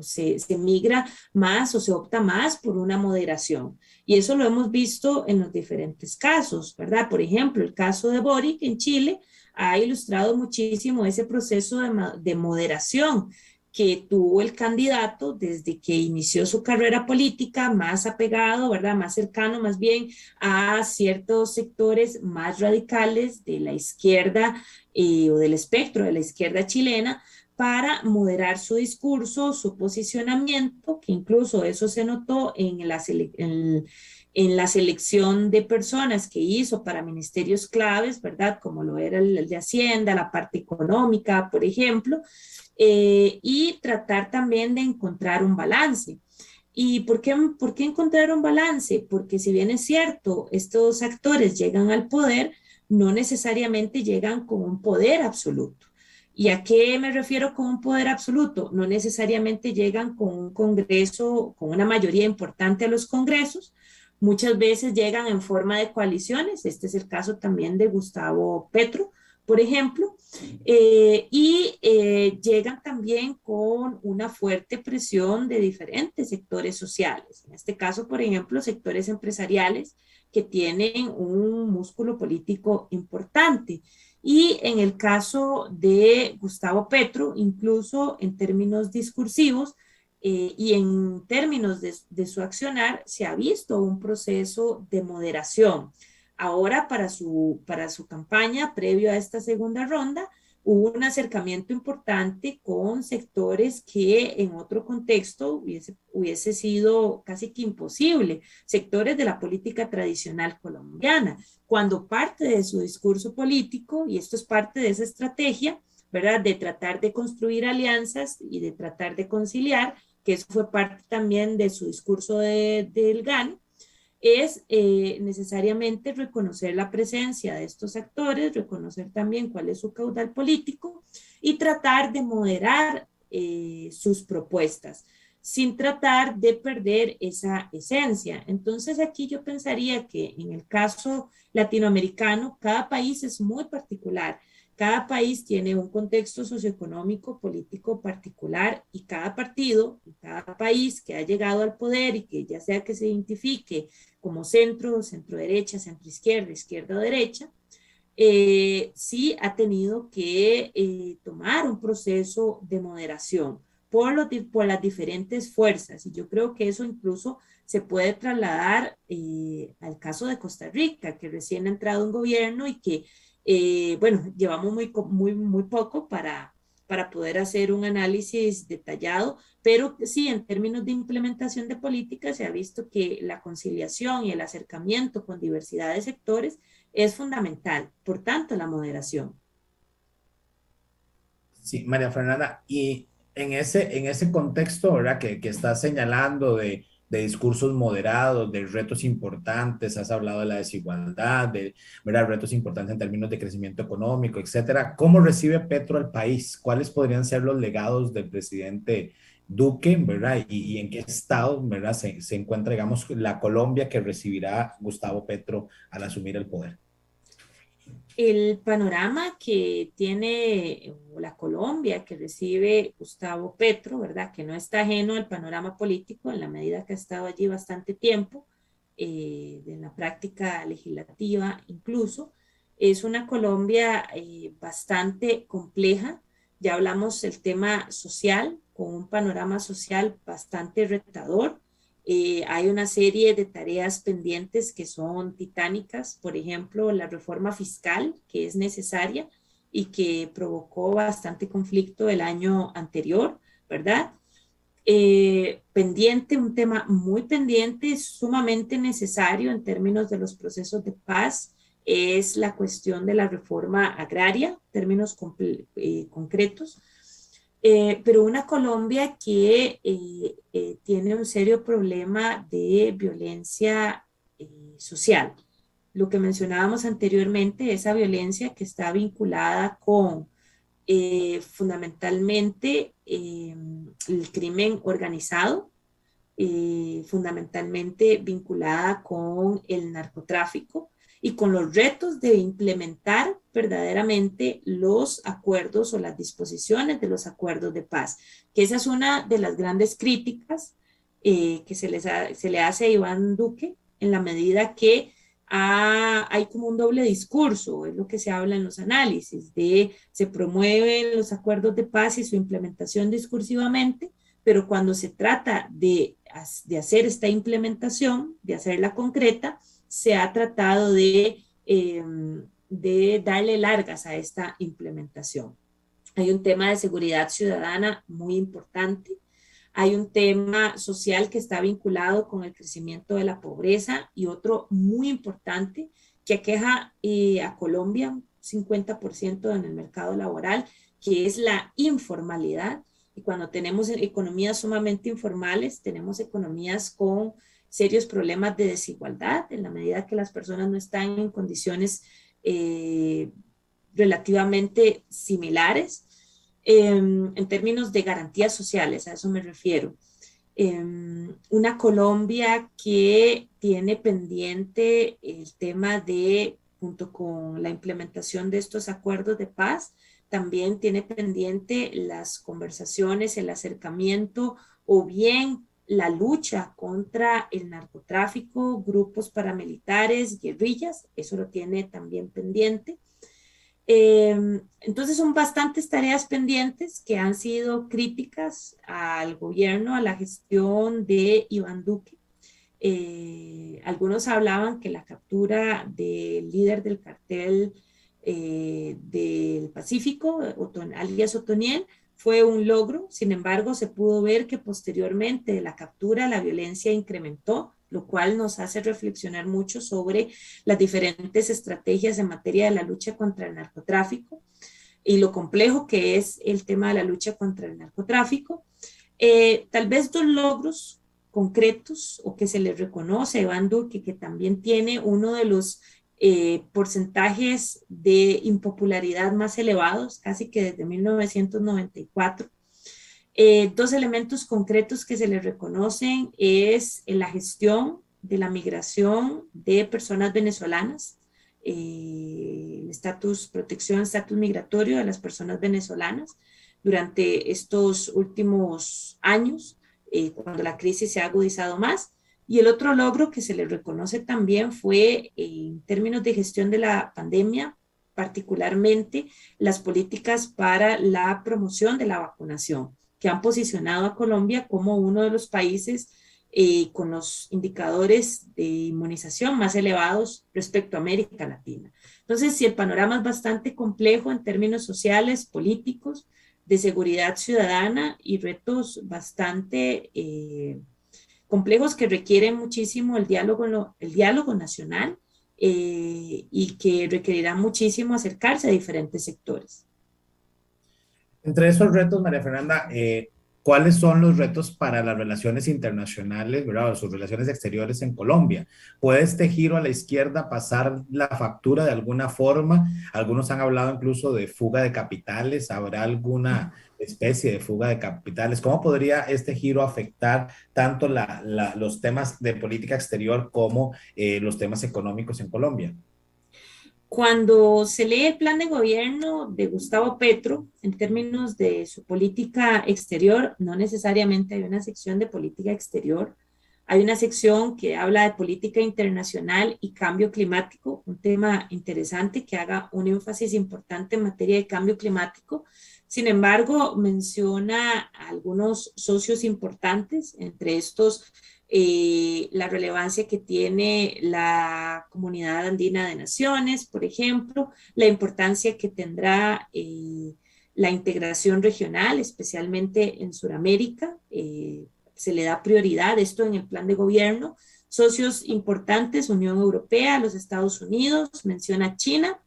se migra más o se opta más por una moderación. Y eso lo hemos visto en los diferentes casos, ¿verdad? Por ejemplo, el caso de Boric en Chile ha ilustrado muchísimo ese proceso de moderación que tuvo el candidato desde que inició su carrera política, más apegado, ¿verdad? Más cercano más bien a ciertos sectores más radicales de la izquierda o del espectro de la izquierda chilena para moderar su discurso, su posicionamiento, que incluso eso se notó en la selección de personas que hizo para ministerios claves, ¿verdad? Como lo era el de Hacienda, la parte económica, por ejemplo, y tratar también de encontrar un balance. ¿Y por qué encontrar un balance? Porque si bien es cierto, estos actores llegan al poder, no necesariamente llegan con un poder absoluto. ¿Y a qué me refiero con un poder absoluto? No necesariamente llegan con un congreso, con una mayoría importante a los congresos. Muchas veces llegan en forma de coaliciones. Este es el caso también de Gustavo Petro, por ejemplo, llegan también con una fuerte presión de diferentes sectores sociales. En este caso, por ejemplo, sectores empresariales que tienen un músculo político importante. Y en el caso de Gustavo Petro, incluso en términos discursivos y en términos de su accionar, se ha visto un proceso de moderación. Ahora, para su campaña, previo a esta segunda ronda, hubo un acercamiento importante con sectores que en otro contexto hubiese sido casi que imposible, sectores de la política tradicional colombiana, cuando parte de su discurso político, y esto es parte de esa estrategia, ¿verdad? De tratar de construir alianzas y de tratar de conciliar, que eso fue parte también de su discurso del GAN, es necesariamente reconocer la presencia de estos actores, reconocer también cuál es su caudal político y tratar de moderar sus propuestas. sin tratar de perder esa esencia. Entonces aquí yo pensaría que en el caso latinoamericano, cada país es muy particular. Cada país tiene un contexto socioeconómico, político particular y cada partido, cada país que ha llegado al poder y que ya sea que se identifique como centro, centro derecha, centro izquierda, izquierda o derecha, sí ha tenido que tomar un proceso de moderación por las diferentes fuerzas. Y yo creo que eso incluso se puede trasladar al caso de Costa Rica, que recién ha entrado un gobierno y que, bueno, llevamos muy poco para poder hacer un análisis detallado, pero sí, en términos de implementación de políticas, se ha visto que la conciliación y el acercamiento con diversidad de sectores es fundamental, por tanto, la moderación. Sí, María Fernanda, y en ese contexto, ¿verdad? Que estás señalando de discursos moderados, de retos importantes, has hablado de la desigualdad, de, ¿verdad? Retos importantes en términos de crecimiento económico, etcétera. ¿Cómo recibe Petro al país? ¿Cuáles podrían ser los legados del presidente Duque, ¿verdad? Y en qué estado, ¿verdad? Se encuentra, digamos, la Colombia que recibirá Gustavo Petro al asumir el poder. El panorama que tiene la Colombia, que recibe Gustavo Petro, ¿verdad? Que no está ajeno al panorama político en la medida que ha estado allí bastante tiempo, en la práctica legislativa incluso, es una Colombia bastante compleja. Ya hablamos del tema social, con un panorama social bastante retador. Hay una serie de tareas pendientes que son titánicas, por ejemplo, la reforma fiscal, que es necesaria y que provocó bastante conflicto el año anterior, ¿verdad? Pendiente, un tema muy pendiente, sumamente necesario en términos de los procesos de paz, es la cuestión de la reforma agraria, términos concretos, pero una Colombia que tiene un serio problema de violencia social. Lo que mencionábamos anteriormente, esa violencia que está vinculada con fundamentalmente el crimen organizado, fundamentalmente vinculada con el narcotráfico y con los retos de implementar verdaderamente los acuerdos o las disposiciones de los acuerdos de paz, que esa es una de las grandes críticas que se le hace a Iván Duque en la medida que hay como un doble discurso, es lo que se habla en los análisis, de se promueven los acuerdos de paz y su implementación discursivamente, pero cuando se trata de hacer esta implementación, de hacerla concreta, se ha tratado de darle largas a esta implementación. Hay un tema de seguridad ciudadana muy importante. Hay un tema social que está vinculado con el crecimiento de la pobreza y otro muy importante que aqueja a Colombia, un 50% en el mercado laboral, que es la informalidad. Y cuando tenemos economías sumamente informales, tenemos economías con serios problemas de desigualdad, en la medida que las personas no están en condiciones relativamente similares en términos de garantías sociales, a eso me refiero. Una Colombia que tiene pendiente el tema de, junto con la implementación de estos acuerdos de paz, también tiene pendiente las conversaciones, el acercamiento o bien la lucha contra el narcotráfico, grupos paramilitares, guerrillas, eso lo tiene también pendiente. Entonces son bastantes tareas pendientes que han sido críticas al gobierno, a la gestión de Iván Duque. Algunos hablaban que la captura del líder del cartel del Pacífico, alias Otoniel, fue un logro. Sin embargo, se pudo ver que posteriormente de la captura la violencia incrementó, lo cual nos hace reflexionar mucho sobre las diferentes estrategias en materia de la lucha contra el narcotráfico y lo complejo que es el tema de la lucha contra el narcotráfico. Tal vez dos logros concretos o que se le reconoce a Iván Duque, que también tiene uno de los porcentajes de impopularidad más elevados, casi que desde 1994, Dos elementos concretos que se le reconocen es la gestión de la migración de personas venezolanas, el estatus migratorio de las personas venezolanas durante estos últimos años, cuando la crisis se ha agudizado más. Y el otro logro que se le reconoce también fue en términos de gestión de la pandemia, particularmente las políticas para la promoción de la vacunación, que han posicionado a Colombia como uno de los países con los indicadores de inmunización más elevados respecto a América Latina. Entonces, si el panorama es bastante complejo en términos sociales, políticos, de seguridad ciudadana y retos bastante complejos que requieren muchísimo el diálogo nacional y que requerirá muchísimo acercarse a diferentes sectores. Entre esos retos, María Fernanda, ¿cuáles son los retos para las relaciones internacionales, ¿verdad? O sus relaciones exteriores en Colombia? ¿Puede este giro a la izquierda pasar la factura de alguna forma? Algunos han hablado incluso de fuga de capitales. ¿Habrá alguna especie de fuga de capitales? ¿Cómo podría este giro afectar tanto los temas de política exterior como los temas económicos en Colombia? Cuando se lee el plan de gobierno de Gustavo Petro, en términos de su política exterior, no necesariamente hay una sección de política exterior, hay una sección que habla de política internacional y cambio climático, un tema interesante que haga un énfasis importante en materia de cambio climático. Sin embargo, menciona a algunos socios importantes, entre estos la relevancia que tiene la Comunidad Andina de Naciones, por ejemplo, la importancia que tendrá la integración regional, especialmente en Sudamérica. Se le da prioridad esto en el plan de gobierno. Socios importantes, Unión Europea, los Estados Unidos, menciona China,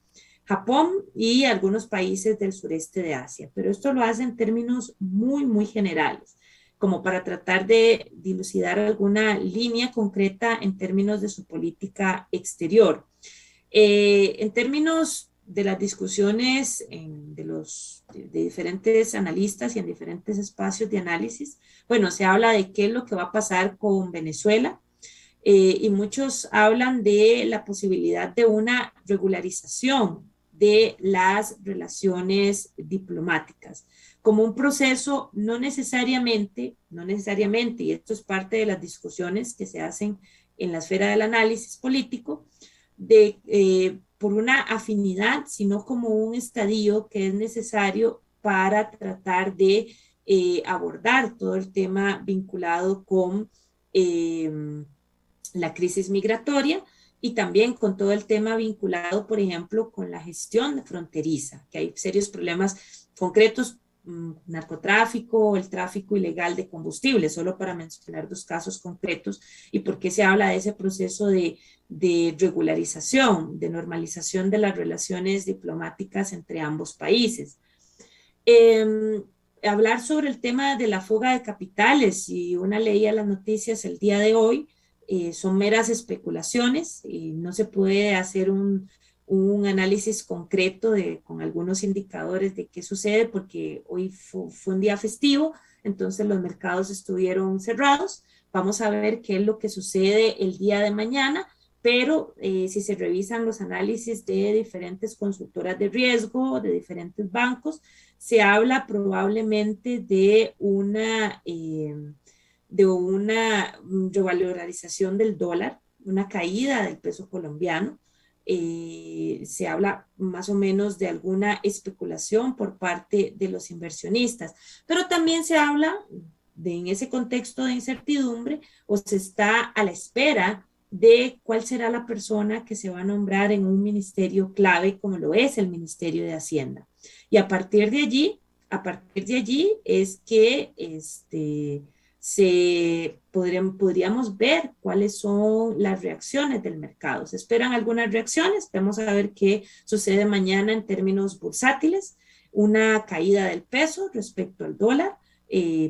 Japón y algunos países del sureste de Asia, pero esto lo hace en términos muy, muy generales, como para tratar de dilucidar alguna línea concreta en términos de su política exterior. En términos de las discusiones de diferentes analistas y en diferentes espacios de análisis, bueno, se habla de qué es lo que va a pasar con Venezuela, y muchos hablan de la posibilidad de una regularización de las relaciones diplomáticas como un proceso no necesariamente, y esto es parte de las discusiones que se hacen en la esfera del análisis político, por una afinidad, sino como un estadio que es necesario para tratar de abordar todo el tema vinculado con la crisis migratoria y también con todo el tema vinculado, por ejemplo, con la gestión fronteriza, que hay serios problemas concretos, narcotráfico, el tráfico ilegal de combustible, solo para mencionar dos casos concretos, y por qué se habla de ese proceso de regularización, de normalización de las relaciones diplomáticas entre ambos países. Hablar sobre el tema de la fuga de capitales, y una leía las noticias el día de hoy, son meras especulaciones y no se puede hacer un análisis concreto con algunos indicadores de qué sucede porque hoy fue un día festivo, entonces los mercados estuvieron cerrados. Vamos a ver qué es lo que sucede el día de mañana, pero si se revisan los análisis de diferentes consultoras de riesgo, de diferentes bancos, se habla probablemente de una revalorización del dólar, una caída del peso colombiano. Se habla más o menos de alguna especulación por parte de los inversionistas, pero también se habla en ese contexto de incertidumbre, o se está a la espera de cuál será la persona que se va a nombrar en un ministerio clave como lo es el Ministerio de Hacienda. Y a partir de allí es que podríamos ver cuáles son las reacciones del mercado. Se esperan algunas reacciones, vamos a ver qué sucede mañana en términos bursátiles, una caída del peso respecto al dólar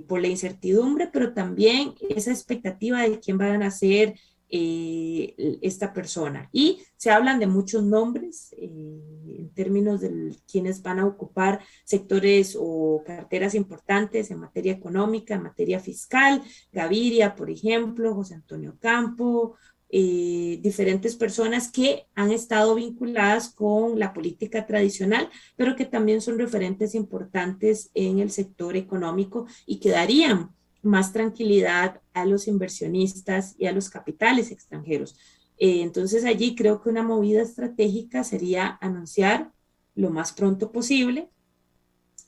por la incertidumbre, pero también esa expectativa de quién van a ser esta persona. Y se hablan de muchos nombres en términos de quienes van a ocupar sectores o carteras importantes en materia económica, en materia fiscal. Gaviria, por ejemplo, José Antonio Campo, diferentes personas que han estado vinculadas con la política tradicional, pero que también son referentes importantes en el sector económico y que darían más tranquilidad a los inversionistas y a los capitales extranjeros. Entonces allí creo que una movida estratégica sería anunciar lo más pronto posible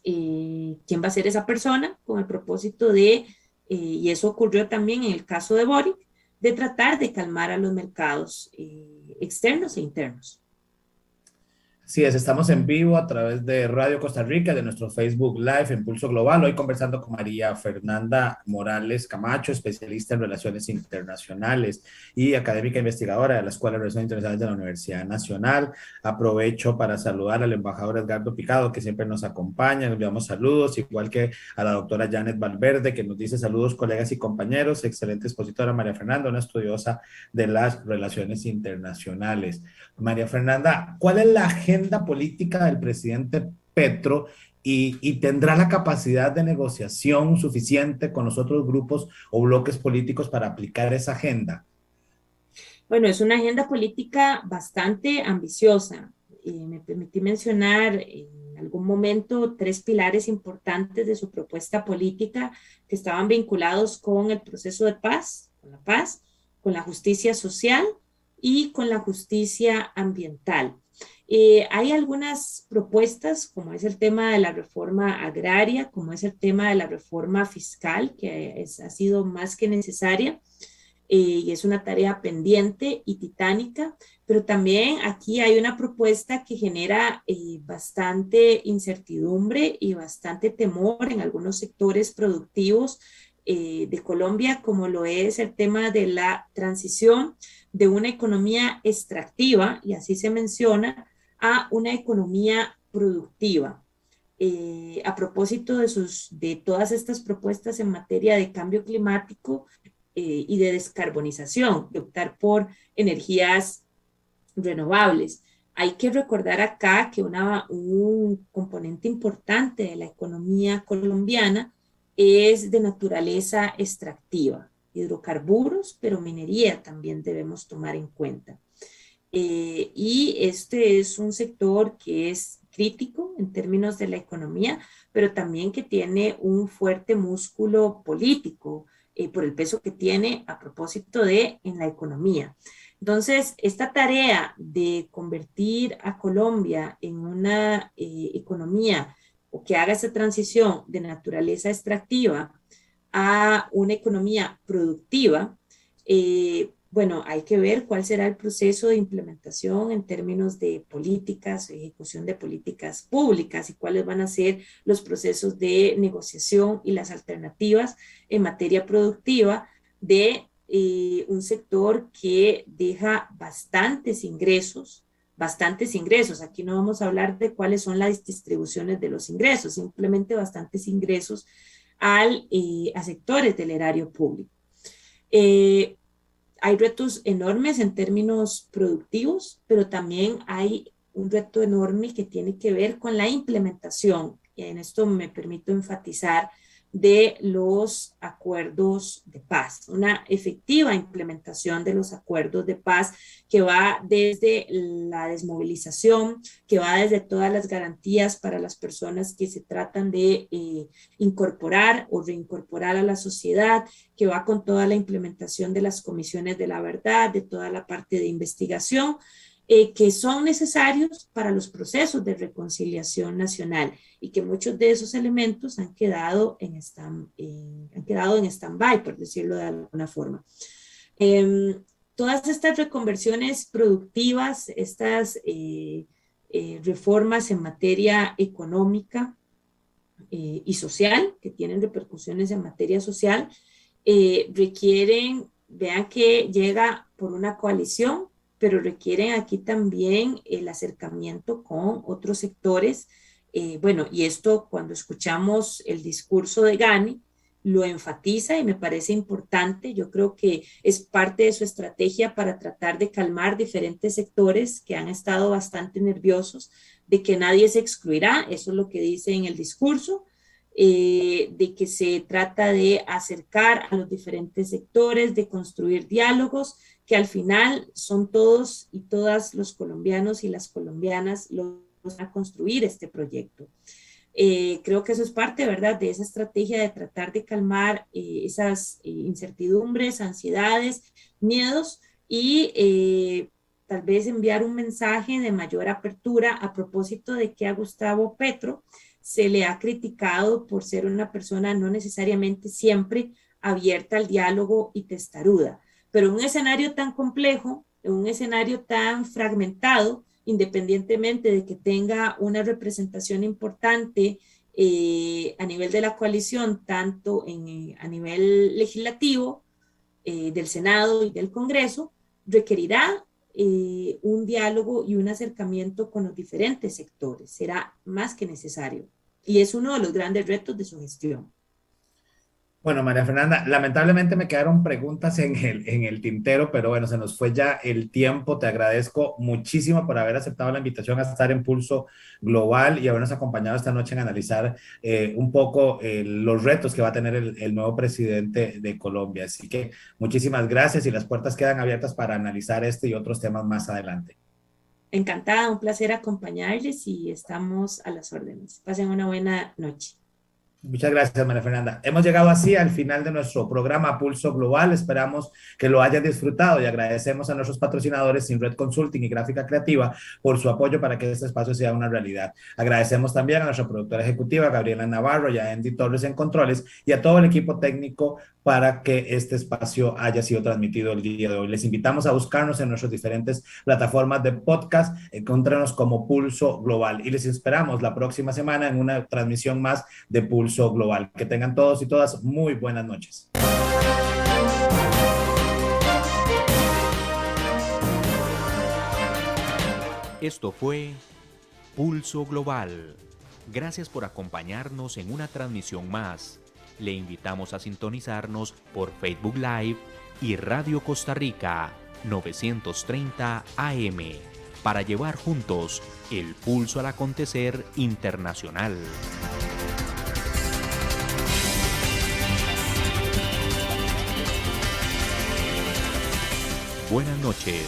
quién va a ser esa persona con el propósito de, y eso ocurrió también en el caso de Boric, de tratar de calmar a los mercados externos e internos. Sí, estamos en vivo a través de Radio Costa Rica, de nuestro Facebook Live en Pulso Global. Hoy conversando con María Fernanda Morales Camacho, especialista en relaciones internacionales y académica investigadora de la Escuela de Relaciones Internacionales de la Universidad Nacional. Aprovecho para saludar al embajador Edgardo Picado, que siempre nos acompaña. Nos enviamos saludos, igual que a la doctora Janet Valverde, que nos dice saludos, colegas y compañeros. Excelente expositora María Fernanda, una estudiosa de las relaciones internacionales. María Fernanda, ¿cuál es la agenda política del presidente Petro y tendrá la capacidad de negociación suficiente con los otros grupos o bloques políticos para aplicar esa agenda? Bueno, es una agenda política bastante ambiciosa. Me permití mencionar en algún momento 3 pilares importantes de su propuesta política que estaban vinculados con el proceso de paz, con la paz, con la justicia social y con la justicia ambiental. Hay algunas propuestas, como es el tema de la reforma agraria, como es el tema de la reforma fiscal, que ha sido más que necesaria, y es una tarea pendiente y titánica, pero también aquí hay una propuesta que genera bastante incertidumbre y bastante temor en algunos sectores productivos de Colombia, como lo es el tema de la transición de una economía extractiva, y así se menciona, a una economía productiva. A propósito de todas estas propuestas en materia de cambio climático y de descarbonización, de optar por energías renovables. Hay que recordar acá que un componente importante de la economía colombiana es de naturaleza extractiva, hidrocarburos, pero minería también debemos tomar en cuenta. Y este es un sector que es crítico en términos de la economía, pero también que tiene un fuerte músculo político por el peso que tiene a propósito de en la economía. Entonces, esta tarea de convertir a Colombia en una economía o que haga esa transición de naturaleza extractiva a una economía productiva, bueno, hay que ver cuál será el proceso de implementación en términos de políticas, ejecución de políticas públicas y cuáles van a ser los procesos de negociación y las alternativas en materia productiva de un sector que deja bastantes ingresos. Bastantes ingresos. Aquí no vamos a hablar de cuáles son las distribuciones de los ingresos, simplemente bastantes ingresos a sectores del erario público. Hay retos enormes en términos productivos, pero también hay un reto enorme que tiene que ver con la implementación, y en esto me permito enfatizar, de los acuerdos de paz, una efectiva implementación de los acuerdos de paz que va desde la desmovilización, que va desde todas las garantías para las personas que se tratan de incorporar o reincorporar a la sociedad, que va con toda la implementación de las comisiones de la verdad, de toda la parte de investigación, que son necesarios para los procesos de reconciliación nacional y que muchos de esos elementos han quedado en stand-by, por decirlo de alguna forma. Todas estas reconversiones productivas, estas reformas en materia económica y social, que tienen repercusiones en materia social, requieren, vean que llega por una coalición, pero requieren aquí también el acercamiento con otros sectores. Bueno, y esto cuando escuchamos el discurso de Ghani, lo enfatiza y me parece importante. Yo creo que es parte de su estrategia para tratar de calmar diferentes sectores que han estado bastante nerviosos de que nadie se excluirá, eso es lo que dice en el discurso, de que se trata de acercar a los diferentes sectores, de construir diálogos, que al final son todos y todas los colombianos y las colombianas los van a construir este proyecto. Creo que eso es parte, ¿verdad?, de esa estrategia de tratar de calmar esas incertidumbres, ansiedades, miedos y tal vez enviar un mensaje de mayor apertura a propósito de que a Gustavo Petro se le ha criticado por ser una persona no necesariamente siempre abierta al diálogo y testaruda, pero en un escenario tan complejo, en un escenario tan fragmentado, independientemente de que tenga una representación importante a nivel de la coalición, tanto a nivel legislativo, del Senado y del Congreso, requerirá un diálogo y un acercamiento con los diferentes sectores. Será más que necesario. Y es uno de los grandes retos de su gestión. Bueno, María Fernanda, lamentablemente me quedaron preguntas en el tintero, pero bueno, se nos fue ya el tiempo. Te agradezco muchísimo por haber aceptado la invitación a estar en Pulso Global y habernos acompañado esta noche en analizar un poco los retos que va a tener el nuevo presidente de Colombia. Así que muchísimas gracias y las puertas quedan abiertas para analizar este y otros temas más adelante. Encantada, un placer acompañarles y estamos a las órdenes. Pasen una buena noche. Muchas gracias, María Fernanda. Hemos llegado así al final de nuestro programa Pulso Global. Esperamos que lo hayas disfrutado y agradecemos a nuestros patrocinadores Sinred Consulting y Gráfica Creativa por su apoyo para que este espacio sea una realidad. Agradecemos también a nuestra productora ejecutiva, Gabriela Navarro, y a Andy Torres en Controles y a todo el equipo técnico para que este espacio haya sido transmitido el día de hoy. Les invitamos a buscarnos en nuestras diferentes plataformas de podcast. Encuéntrenos como Pulso Global y les esperamos la próxima semana en una transmisión más de Pulso Global. Que tengan todos y todas muy buenas noches. Esto fue Pulso Global. Gracias por acompañarnos en una transmisión más. Le invitamos a sintonizarnos por Facebook Live y Radio Costa Rica 930 AM para llevar juntos el pulso al acontecer internacional. Buenas noches.